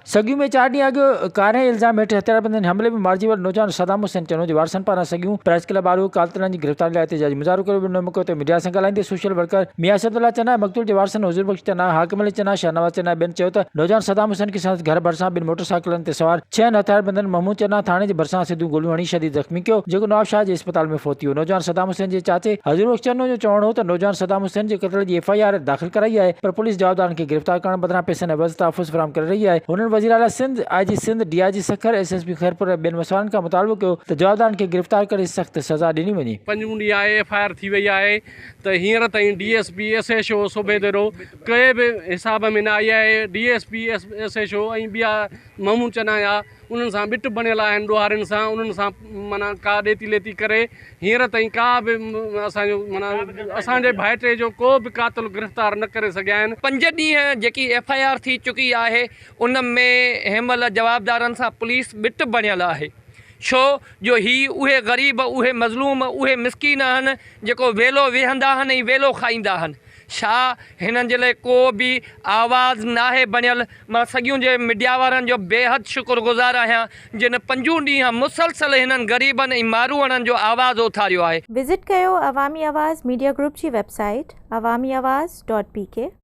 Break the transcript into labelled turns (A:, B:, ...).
A: सगियूं में 4 ॾींहं अॻु कारे इल्ज़ाम हेठि हथियारबंदनि हमले में मारिजी वियल नौजवान सदाम हुसैन चनो जे वारसनि पारां सगियूं प्रेस क्लब आरू कातलनि जी गिरफ़्तारी लाइ एहतजाजी मुज़ाहिरो कयो वियो। मौक़े ते मीडिया सां ॻाल्हाईंदे सोशल वर्कर मियां असदुल्ला चना मक़तूल जे वारसनि हुज़ूर बख़्श चना हाकिम अली चना शाहनवाज़ चना ॿियनि चयो त नौजवान सदाम हुसैन के संदसि घर भरिसां 2 मोटरसाइकिलनि ते सवार 6 हथियारबंदनि महमूद चना थाणे जे भरिसां सिधूं गोलियूं हणी शदीद ज़ख़्मी कयो, जेको नवाब शाह जे अस्पताल में फ़ौत थी वियो। नौजवान सदाम हुसैन जे चाचे हज़ूर बख़्श चनो जो चवणो हो त नौजवान सदाम हुसैन जे क़त्ल जी FIR दाख़िल कराई आहे, पर पुलिस जवाबदारनि खे गिरफ़्तार करण बदिरां पैसनि ऐं वज़ तहफ़्फ़ुज़ फ़राहम करे रही आहे। हुननि वज़ीर आला Sindh IG Sindh DIG Sukkur SSP Khairpur ऐं ॿियनि मसइलनि खां मुतालबो कयो त जवाबदारनि खे गिरफ़्तार करे सख़्त सज़ा ॾिनी वञे।
B: 5 ॾींहं आहे FIR थी वई आहे त हींअर ताईं DSP SHO सूबेदारो कंहिं बि हिसाब में न आई आहे। DSP SHO ऐं ॿिया महमूद चना या उन्हनि सां ॿिट बणियल आहिनि ॾोहारियुनि सां, उन्हनि सां माना का ॾेती लेती करे हींअर ताईं का बि असांजो माना असांजे भाइटे जो को बि क़ातिल गिरफ़्तार न करे सघिया आहिनि।
C: 5 ॾींहं जेकी FIR थी चुकी आहे उन में हिनमहिल जवाबदारनि सां पुलिस ॿिट बणियल आहे, छो जो ही उहे ग़रीब उहे मज़लूम उहे मिसकीन आहिनि जेको वेलो वेहंदा आहिनि ऐं वेलो खाईंदा आहिनि। छा हिननि जे लाइ को बि आवाज़ नाहे बणियल? मां सॻियूं जे मीडिया वारनि जो बेहद शुक्रगुज़ार आहियां जिन 5 ॾींहं मुसलसल हिननि ग़रीबनि ऐं मारूअड़नि जो आवाज़ उथारियो आहे।
D: विज़िट कयो अवामी आवाज़ मीडिया ग्रुप जी वेबसाइट awamiawaz.pk